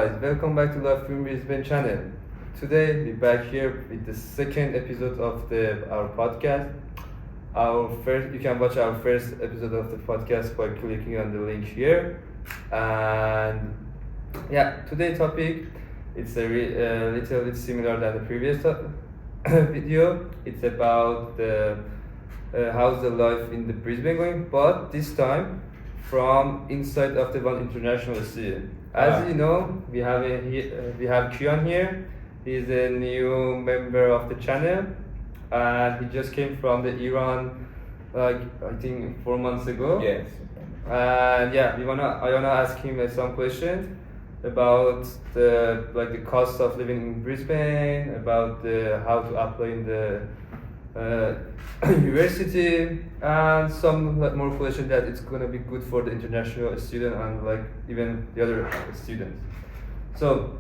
guys, welcome back to LIB Brisbane channel. Today we're back here with the second episode of our podcast. You can watch our first episode of the podcast by clicking on the link here. And yeah, today's topic it's a little bit similar than the previous video. It's about how's the life in the Brisbane going, but this time from inside of the one international city. As you know, we have Kian here. He's a new member of the channel, and he just came from the Iran, like I think 4 months ago. Yes. And yeah, I wanna ask him some questions about the cost of living in Brisbane, about how to apply in the university, and some more questions that it's gonna be good for the international student and even the other students. So,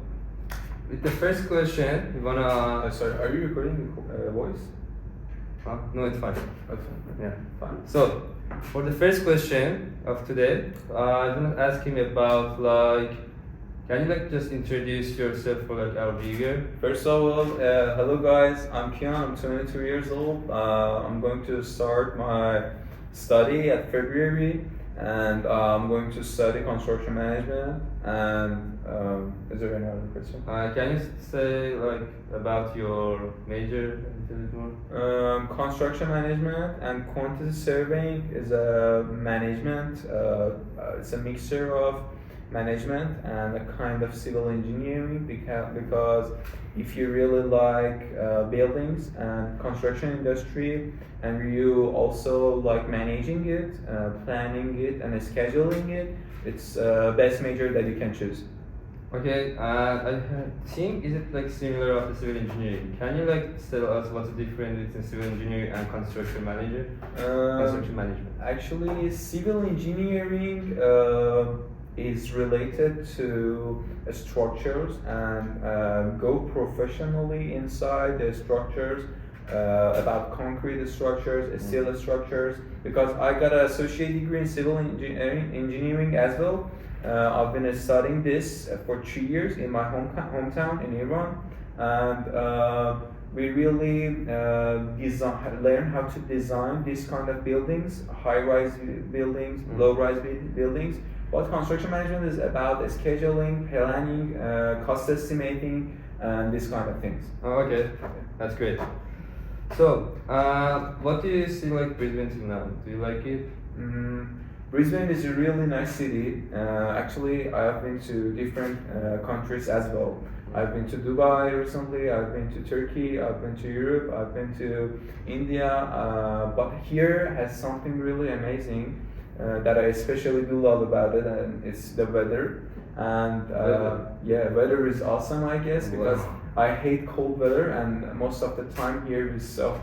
with the first question, we wanna. Sorry, are you recording the voice? Huh? No, it's fine. That's fine. Yeah. Fine. So, for the first question of today, I want to ask him about can you just introduce yourself for our viewer? First of all, hello guys. I'm Kian. I'm 22 years old. I'm going to start my study at February, and I'm going to study construction management. And is there any other question? Can you say about your major a little bit more? Construction management and quantity surveying is a management. It's a mixture of management and a kind of civil engineering, because if you really like buildings and construction industry, and you also like managing it, planning it and scheduling it, it's best major that you can choose. Okay, I think is it similar of the civil engineering? Can you tell us what's the difference between civil engineering and construction management? Actually, civil engineering is related to structures and go professionally inside the structures, about concrete structures, steel structures, because I got an associate degree in civil engineering as well. I've been studying this for 3 years in my hometown in Iran, and we really learn how to design this kind of buildings, high-rise buildings, low-rise buildings. But construction management is about scheduling, planning, cost estimating, and this kind of things. Oh, okay, that's great. So, what do you see Brisbane till now? Do you like it? Brisbane is a really nice city. Actually, I have been to different countries as well. I've been to Dubai recently, I've been to Turkey, I've been to Europe, I've been to India, but here has something really amazing that I especially do love about it, and it's the weather. And weather is awesome, I guess, because I hate cold weather, and most of the time here is so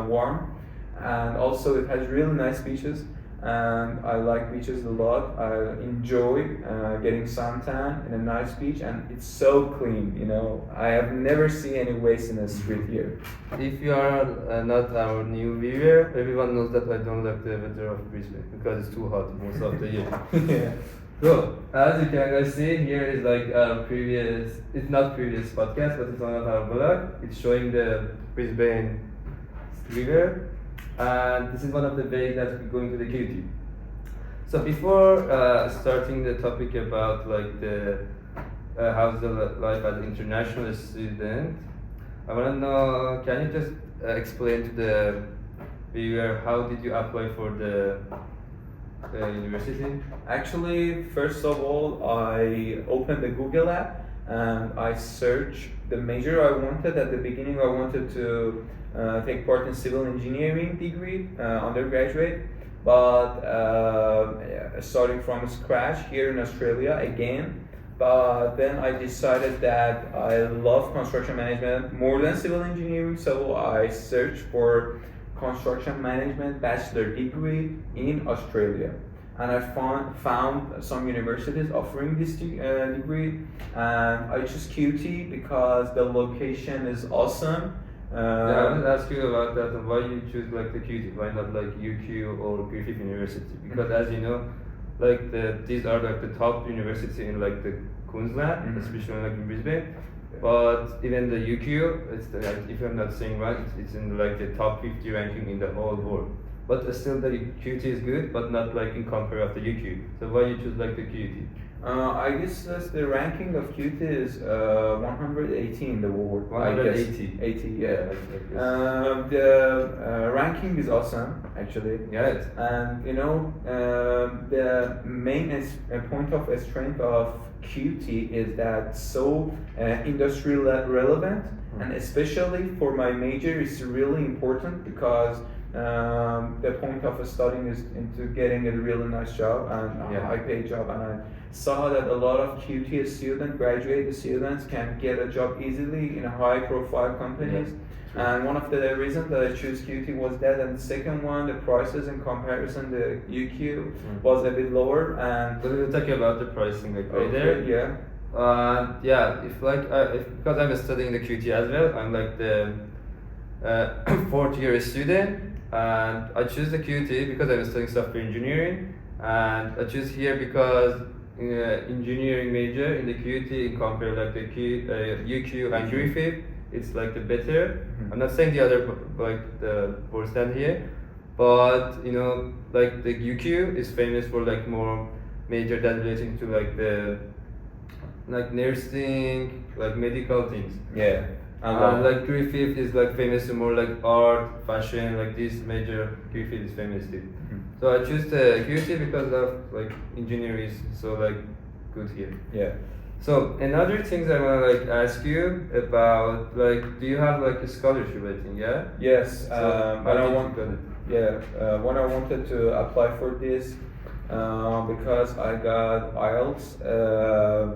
warm. And also it has really nice beaches, and I like beaches a lot. I enjoy getting suntan in a nice beach, and it's so clean, I have never seen any waste in the street here. If you are not our new viewer, everyone knows that I don't like the weather of Brisbane because it's too hot most of the year. Yeah. So, as you can guys see, here is it's not previous podcast, but it's one of our vlog. It's showing the Brisbane river, and this is one of the ways that we're going to the QT. So before starting the topic about how's the life as an international student, I want to know, can you just explain to the viewer how did you apply for the university? Actually, first of all, I opened the Google app and I searched the major I wanted. At the beginning, I wanted to take part in civil engineering degree, undergraduate, but starting from scratch here in Australia again. But then I decided that I love construction management more than civil engineering, so I searched for construction management bachelor degree in Australia, and I found some universities offering this degree, and I chose QT because the location is awesome. I want to ask you about that, and why you choose the QT, why not UQ or Griffith University? Because as you know, these are the top university in the Queensland, especially like in Brisbane. But even the UQ, it's like, if I'm not saying right, it's in like the top 50 ranking in the whole world. But still the QT is good, but not like in compare of the UQ. So why you choose like the QT? I guess that's the ranking of QT is 180 in the world. 180. 80, yeah. Like The ranking is awesome, actually. Yeah. And you know, the main point of strength of QT is that so industry relevant, and especially for my major, it's really important because the point of studying is into getting a really nice job and a high paid job, and I saw that a lot of QT students, graduate students, can get a job easily in high profile companies. And one of the reasons that I choose QT was that, and the second one, the prices in comparison, the UQ was a bit lower. And so we'll talk about the pricing like right there. Yeah. Yeah, if like because I'm studying the QT as well, I'm like the fourth year student, and I choose the QT because I'm studying software engineering, and I choose here because engineering major in the QT compare like the UQ and Griffith, it's like the better. I'm not saying the other like the worse than here, but you know like the UQ is famous for like more major that relating to like the like nursing, like medical things. Yeah. And like Griffith is like famous to more like art, fashion, like this major Griffith is famous too. So I choose the QT because of like engineering is so like good here. Yeah. So another things I wanna like ask you about, like, do you have like a scholarship? I think, yeah. Yes. So when I wanted to apply for this, because I got IELTS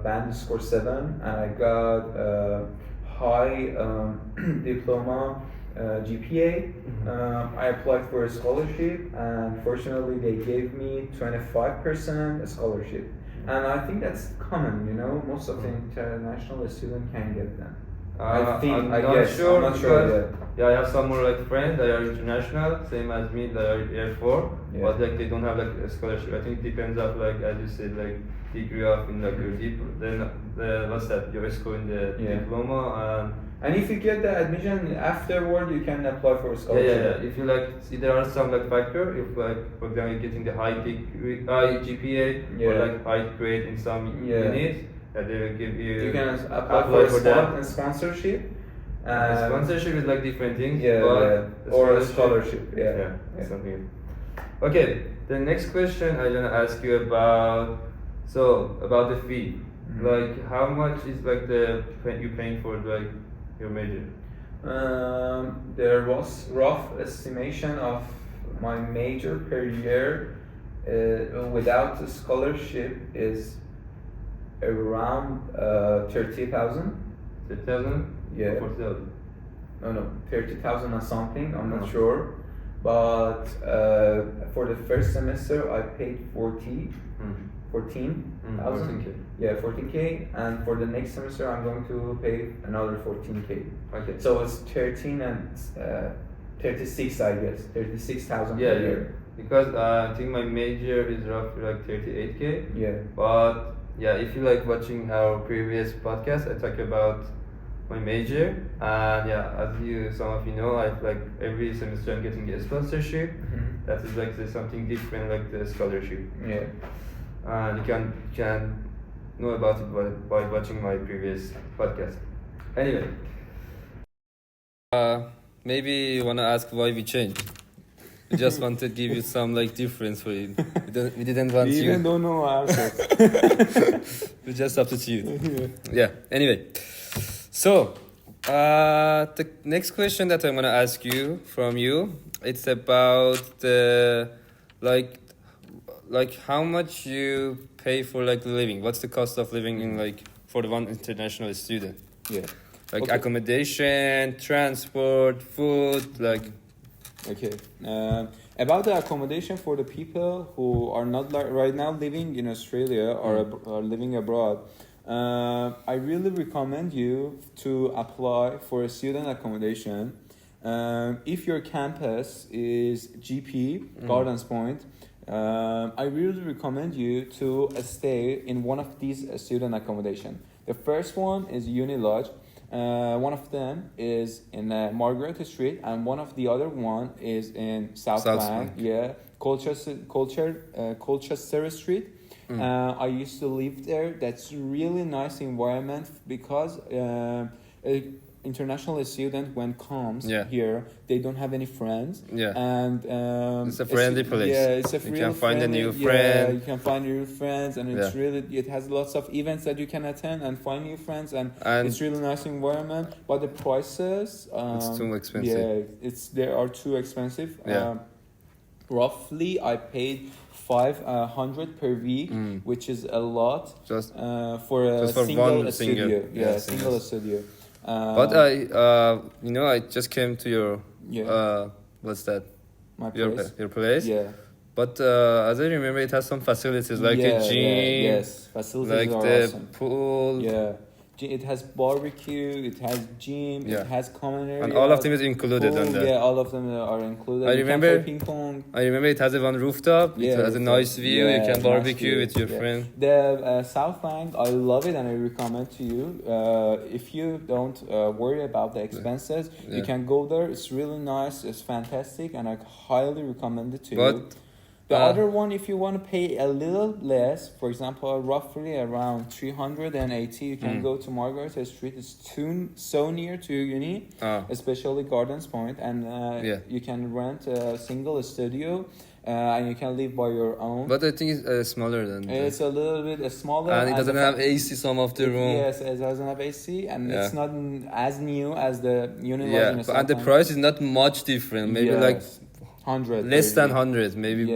band score 7, and I got high diploma GPA. I applied for a scholarship, and fortunately they gave me 25% scholarship. And I think that's common, you know, most of the international students can get them. I'm not sure yet. Yeah, I have some more like friends that are international, same as me, that are Air Force, but like they don't have like a scholarship. I think it depends on like, as you said, like degree of in like your then what's that, your score in the diploma, and if you get the admission afterward, you can apply for a scholarship. Yeah. If you like, see, there are some like factor. If like, for example, you're getting the high GPA or like high grade in some units, that they will give you. You can apply for that and sponsorship. Sponsorship is like different things. Or a scholarship. Yeah. Something. Okay. The next question I wanna ask you about. So about the fee, like how much is like you paying for like your major? There was rough estimation of my major per year without the scholarship is around 30,000. 30,000? Yeah. 40,000? No, 30,000 or something. I'm not sure. But for the first semester, I paid 14,000. 14K. Yeah, 14K, and for the next semester I'm going to pay another 14K. Okay. So it's 13 and 36, I guess, 36,000 per year. Because I think my major is roughly like 38K. Yeah. But yeah, if you like watching our previous podcast, I talk about my major, and yeah, as some of you know, I like every semester I'm getting a sponsorship. That is like something different, like the scholarship. Yeah. And you can know about it by watching my previous podcast. Anyway, maybe you wanna ask why we changed. We just want to give you some like difference for you. We didn't want you. We even don't know ourselves. We just substitute. Yeah. Anyway, so the next question that I'm gonna ask you from you, it's about the like how much you pay for like living. What's the cost of living in like for the one international student? Yeah. Like accommodation, transport, food, like. Okay. About the accommodation for the people who are not right now living in Australia or are living abroad, I really recommend you to apply for a student accommodation. If your campus is GP, Gardens Point, I really recommend you to stay in one of these student accommodation. The first one is Uni Lodge. One of them is in Margaret Street, and one of the other one is in South Bank. Yeah, Colchester Street. I used to live there. That's really nice environment because international student when comes here, they don't have any friends. Yeah. And it's a friendly place. Yeah, it's a you can find a new friend. Yeah, you can find new friends, and it's really, it has lots of events that you can attend and find new friends, and it's really nice environment. But the prices, it's too expensive. Yeah, they are too expensive. Yeah. Roughly, I paid 500 per week, which is a lot. Just for a single studio. Yeah, single studio. But I just came to your what's that? My place. Your place. Yeah. But as I remember, it has some facilities like a gym. Yes, facilities like are the awesome. pool. Yeah. It has barbecue, it has gym, it has common area. And all of them is included on that. Yeah, all of them are included. I remember ping pong. I remember it has a one rooftop. It has a nice view. You can barbecue with your friend. The South Bank, I love it and I recommend to you. If you don't worry about the expenses, you can go there. It's really nice. It's fantastic, and I highly recommend it to you. The other one, if you want to pay a little less, for example, roughly around 380, you can go to Margaret Street. It's so near to uni, especially Gardens Point, and you can rent a single studio, and you can live by your own. But I think it's smaller than that. It's a little bit smaller. And it doesn't have AC some of the room. Yes, it doesn't have AC, and it's not as new as the uni. Yeah, and the price is not much different. Maybe like 100, less than 100, maybe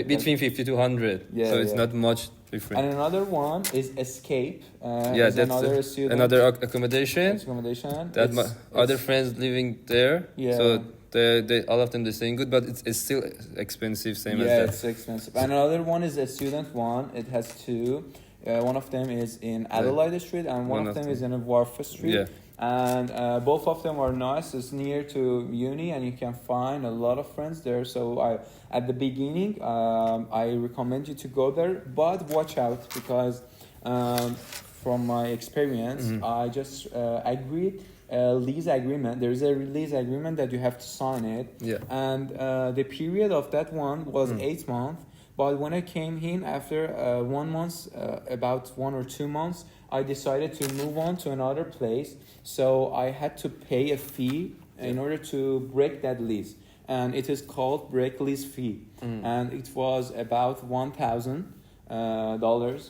between 50 to 100. Yeah, so it's not much different. And another one is Escape. That's another accommodation. That other friends living there. Yeah. So they all of them they're saying good, but it's still expensive, same as that. Yeah, it's expensive. And another one is a student one. It has two. One of them is in Adelaide Street, and one of them is in Wharf Street. Yeah. And both of them are nice. It's near to uni, and you can find a lot of friends there. So at the beginning, I recommend you to go there, but watch out because from my experience, I just agreed lease agreement. There is a lease agreement that you have to sign it. Yeah. And the period of that one was 8 months. But when I came in after 1 month, about 1 or 2 months, I decided to move on to another place. So I had to pay a fee in order to break that lease. And it is called break lease fee. And it was about $1,000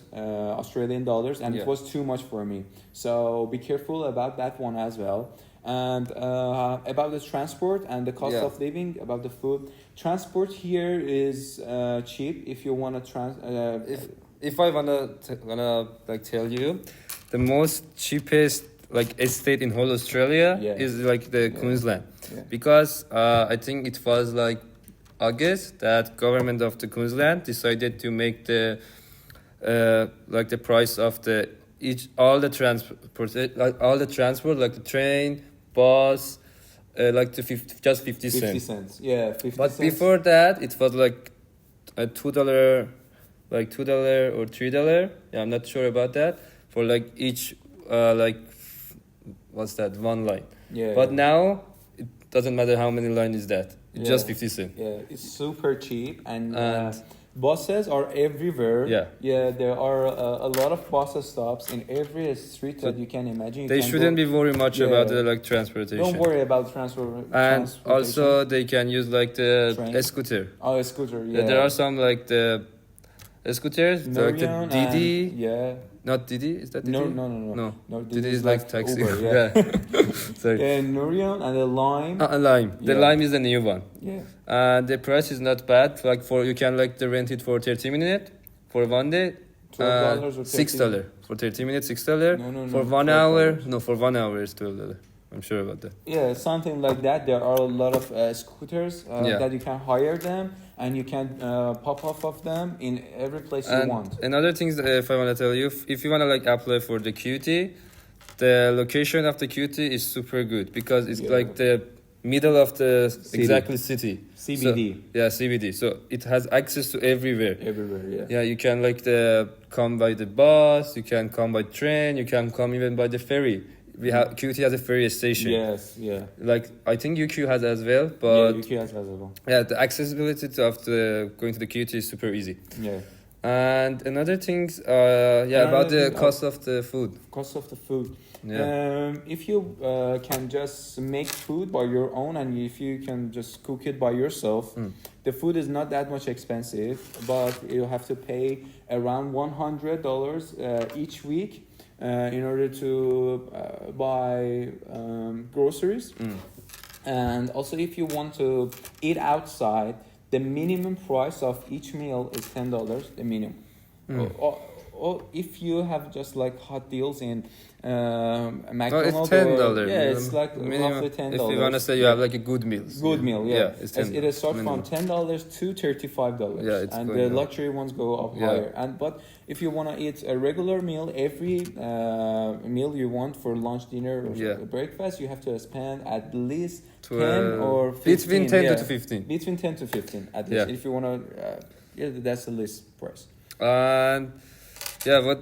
Australian dollars, and it was too much for me. So be careful about that one as well. And about the transport and the cost of living, about the food, transport here is cheap if you want to if I wanna like tell you, the most cheapest like estate in whole Australia is like the Queensland, because I think it was like August that government of the Queensland decided to make the like the price of all the transport like the train, bus, like just 50 cents. 50 cents. Yeah, 50 but cents. before that it was like $2, like $2 or $3. Yeah, I'm not sure about that, for like each like what's that, one line. Yeah. But now it doesn't matter how many line is that. It's just 50 cents. Yeah, it's super cheap, and buses are everywhere. Yeah, there are a lot of bus stops in every street that you can imagine. They shouldn't be worried much about the like transportation. Don't worry about transportation. And also they can use like the scooter. Oh, a scooter. Yeah. There are some like the scooters, like the Didi. Not Didi, is that Didi? No. Didi is like taxi. Uber, Sorry. Nurion and the Lime. Lime. The Lime is the new one. Yeah. The price is not bad. Like you can like rent it for 30 minutes for one day. $12 or $6 for 30 minutes. $6. No. For 1 hour. No, for 1 hour is $12. I'm sure about that. Yeah, something like that. There are a lot of scooters that you can hire them, and you can pop off of them in every place you want. Another thing, if I want to tell you, if you want to like apply for the QT, the location of the QT is super good, because it's like the middle of the City. exactly city. CBD. So, yeah, CBD. So it has access to everywhere. Everywhere, yeah. Yeah, you can like come by the bus, you can come by train, you can come even by the ferry. We have QT has a ferry station. Yes, yeah. Like I think UQ has as well, Yeah, but UK has as well. yeah, the accessibility of the going to the QT is super easy. Yeah. And another things, about the cost of the food. Cost of the food. Yeah. If you can just make food by your own and if you can just cook it by yourself, the food is not that much expensive, but you have to pay around $100 each week in order to buy groceries. And also if you want to eat outside, the minimum price of each meal is $10, the minimum. Or if you have just like hot deals in McDonald's, it's $10. Yeah, it's like minimum, roughly $10. If you wanna say you have like a good meal. Good meal, yeah. It's $10. It starts minimum. from $10 to $35. Yeah, it's and going the up. luxury ones go up higher. But if you wanna eat a regular meal, every meal you want for lunch, dinner, or breakfast, you have to spend at least 10 or 15. Between 10 to 15. Between 10 to 15 at least. Yeah. If you wanna, that's the least price. And what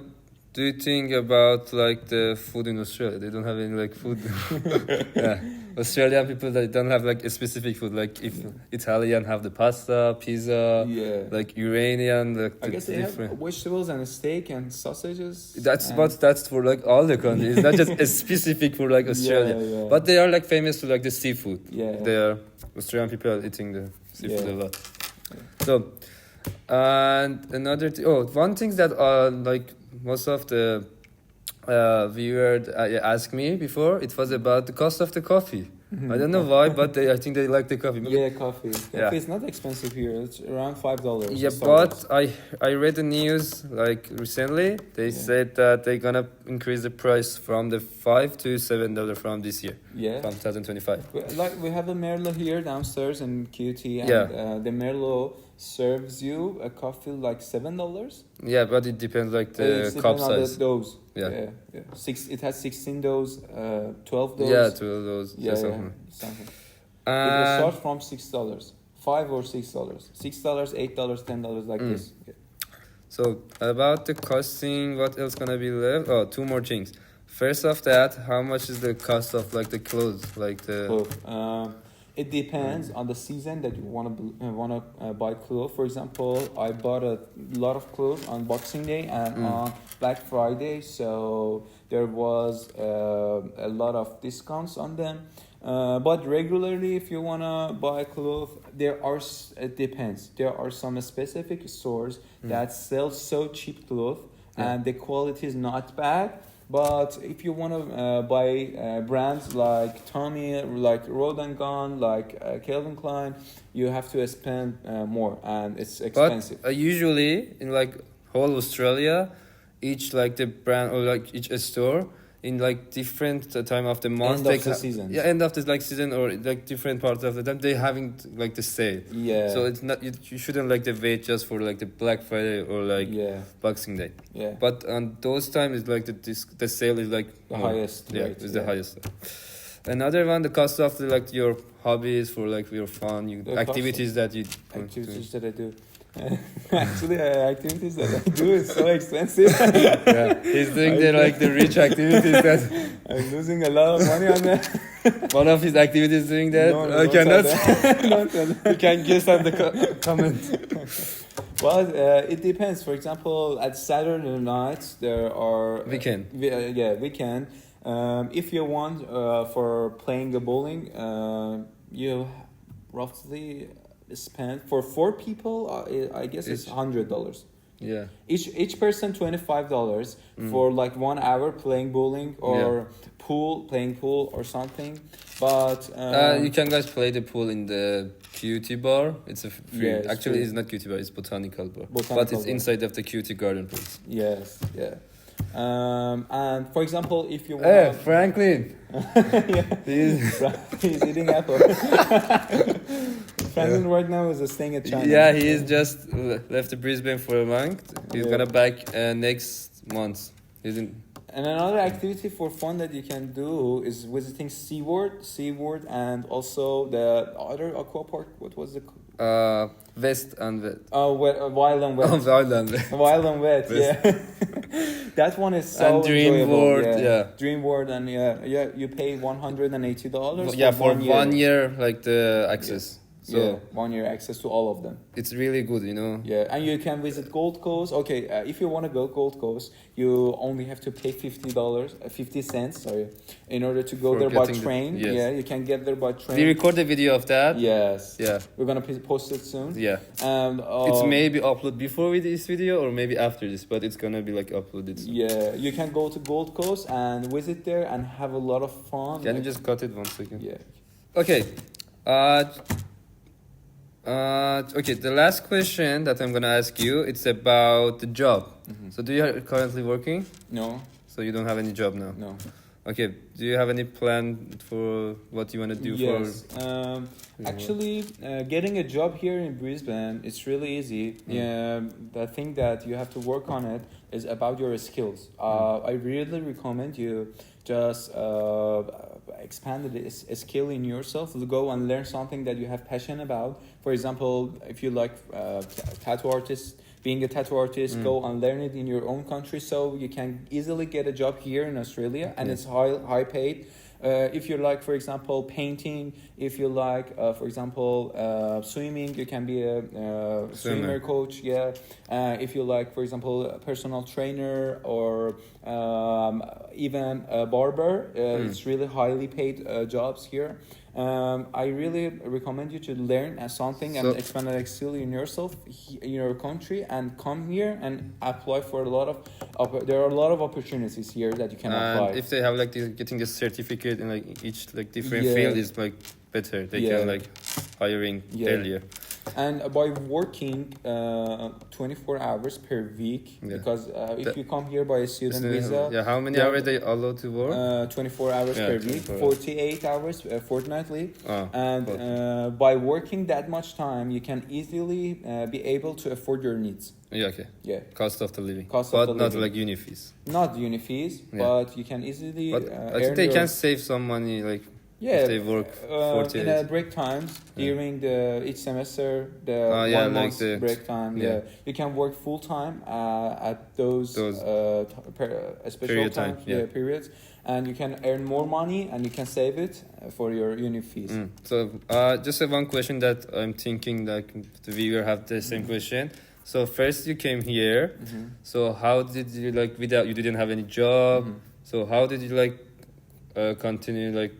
do you think about like the food in Australia? They don't have any like food. Australian people, they don't have like a specific food. Like if Italian have the pasta, pizza, like Iranian, like I guess they have vegetables and steak and sausages. That's for like all the countries. It's not just a specific for like Australia. But they are like famous for like the seafood. They are Australian people are eating the seafood a lot. So, and another one thing that like most of the viewers asked me before, it was about the cost of the coffee. I don't know why, but I think they like the coffee. Yeah, coffee. Coffee is not expensive here. It's around $5. Yeah, but I read the news like recently. They said that they're gonna increase the price from the $5 to $7 from this year. Yeah. From 2025. Like we have a Merlot here downstairs in QT, and the Merlot serves you a coffee like $7. Yeah, but it depends like the cup size. Dose. Yeah. It has 16 dose, 12 dose. Yeah, 12 dose. Yeah, something. It will start from $6, $5 or $6, $6, $8, $10 like this. Okay. So about the costing, what else gonna be left? Oh, two more things. First of that, how much is the cost of like the clothes, like the? It depends on the season that you wanna buy clothes. For example, I bought a lot of clothes on Boxing Day and on Black Friday, so there was a lot of discounts on them. But regularly, if you wanna buy clothes, it depends. There are some specific stores that sell so cheap clothes and the quality is not bad. But if you want to buy brands like Tommy, like Road & Gone, like Calvin Klein, you have to spend more and it's expensive. But usually in like whole Australia, each like the brand or like each store in like different time of the month. End of the season. Yeah, end of the like season or like different parts of the time they having like the sale. Yeah. So it's not you shouldn't like the wait just for like the Black Friday or like Boxing Day. Yeah. But on those times it's like the sale is like the highest. Yeah, it's the highest. Another one, the cost of the, like your hobbies for like your fun, activities that you I do. Actually, activities that I do is so expensive. He's doing the rich activities that I'm losing a lot of money on that. One of his activities doing that. No, I cannot. You can guess on the comment. Well, it depends. For example, at Saturday nights there are weekend. Weekend. If you want for playing the bowling, you roughly spend for 4 people. I guess it's $100. Yeah. Each person $25 for like 1 hour playing bowling or playing pool or something. But you can guys play the pool in the QT bar. It's a free. It's actually, free. It's not QT bar. It's botanical bar. But it's inside of the QT garden place. Yes. Yeah. And for example, if you want Franklin. he's eating apple. Franklin right now is staying at China. Yeah, he is just left Brisbane for a month. He's gonna back next month. He's in. And another activity for fun that you can do is visiting SeaWorld, and also the other aqua park. What was the? West and Wet. Wild and Wet. Wild and Wet. Wild and Wet. West. Yeah. That one is so And Dream enjoyable. World, yeah. Dream World, and you pay $180. Yeah, for 1 year, like the access. So yeah, 1 year access to all of them. it's really good, you know. Yeah, and you can visit Gold Coast. Okay, if you want to go Gold Coast, you only have to pay $50, sorry, in order to go For there by getting train. yes. Yeah, you can get there by train. We record a video of that. Yes. Yeah. We're gonna post it soon. Yeah. And It's maybe upload before with this video or maybe after this, but it's gonna be like uploaded soon. yeah, you can go to Gold Coast and visit there and have a lot of fun. Can you just cut it 1 second? Yeah. Okay. Okay, the last question that I'm gonna ask you, it's about the job. Mhm. So do you currently working? No. So you don't have any job now? No. Okay, do you have any plan for what you wanna do Yes. for? Actually, getting a job here in Brisbane, it's really easy. Yeah, the thing that you have to work on it is about your skills. I really recommend you just expand a skill in yourself. Go and learn something that you have passion about. For example, if you like tattoo artist, being a tattoo artist, go and learn it in your own country, so you can easily get a job here in Australia, and it's high paid. If you like, for example, painting, if you like, for example, swimming, you can be a swimmer coach. Yeah. If you like, for example, a personal trainer or even a barber, it's really highly paid jobs here. I really recommend you to learn something and expand a skill in yourself in your country, and come here and apply for a lot of. There are a lot of opportunities here that you can apply. And if they have like getting the certificate in like each like different Yeah. field is like better. They can like hiring earlier. And by working 24 hours per week, because if you come here by a student visa, how many hours they allowed to work? 24 hours per week, 48 hours fortnightly. And by working that much time, you can easily be able to afford your needs. Yeah, okay. Yeah. Cost of the living. But not like uni fees. Not uni fees, but you can easily. But I think they can save some money, like if they work 48. In a break times during each semester, the 1 month like break time. You can work full time at those special times, periods, and you can earn more money and you can save it for your uni fees. So just one question that I'm thinking, like the viewer have the same question. So first you came here. So how did you like without you didn't have any job? So how did you like continue like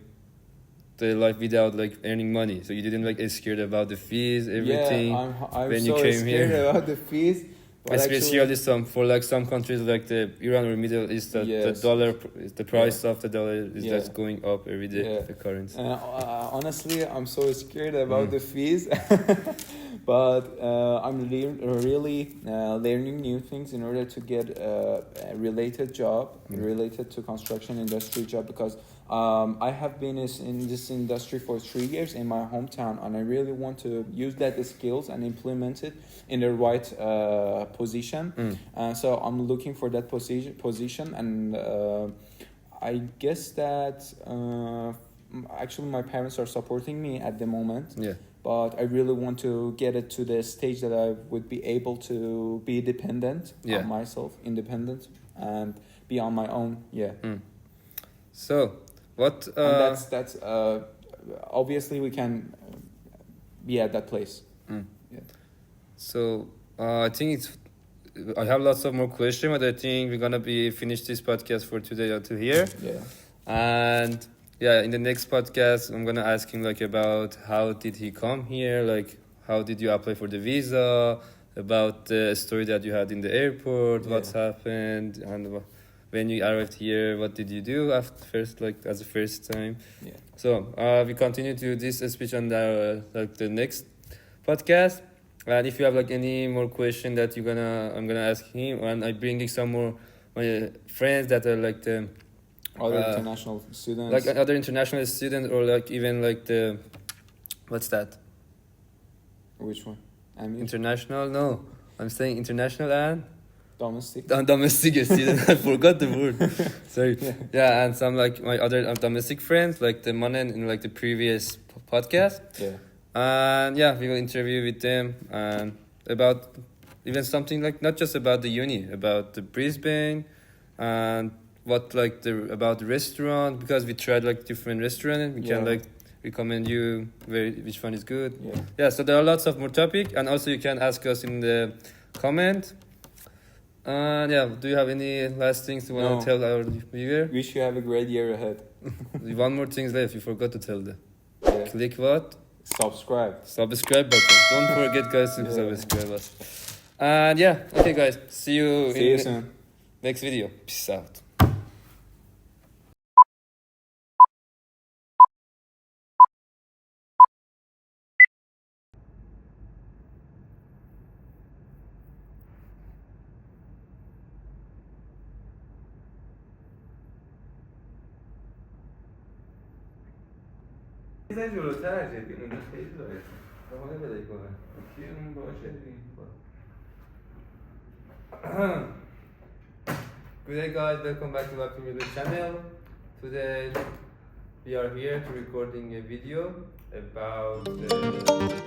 the life without like earning money? So you didn't like scared about the fees, everything. Yeah, I'm when so you came scared here. about the fees. Especially some countries like the Iran or Middle East, the dollar, the price of the dollar is just going up every day. The currency. Honestly, I'm so scared about the fees, but I'm really learning new things in order to get a related job, related to construction industry job, because I have been in this industry for 3 years in my hometown, and I really want to use that skills and implement it in the right position. So I'm looking for that position, and I guess that actually my parents are supporting me at the moment. But I really want to get it to the stage that I would be able to be dependent on myself, independent, and be on my own. So what? And that's obviously we can be at that place. So I think I have lots of more questions, but I think we're gonna be finish this podcast for today until here. And in the next podcast, I'm gonna ask him like about how did he come here, like how did you apply for the visa, about the story that you had in the airport, what's happened, and when you arrived here, what did you do after first, like as a first time? So we continue to this speech on the next podcast. And if you have like any more question that I'm gonna ask him, and I'm bringing some more my friends that are like the other international students, like other international students, or like even like the what's that? Which one? International? No, I'm saying international and Domestic. Domestic, yes, I forgot the word. Sorry. Yeah. Yeah, and some like my other domestic friends, like the Manen in like the previous podcast. Yeah. And yeah, we will interview with them and about even something like not just about the uni, about the Brisbane and what like the about the restaurant, because we tried like different restaurant and we can Yeah. like recommend you which one is good. Yeah. Yeah, so there are lots of more topic, and also you can ask us in the comment. And yeah, do you have any last things you want No. to tell our viewer? Wish you have a great year ahead. One more thing left, you forgot to tell them. Yeah. Click what? Subscribe. Subscribe button. Don't forget, guys, to Yeah. subscribe us. And yeah, okay, guys, see you See you soon. next video. Peace out. یه جلوتر جدی اونجا خیلی داره حالا بدهی کنه کیه اون باشه Good day, guys, welcome back to LIB POD channel. Today we are here to recording a video about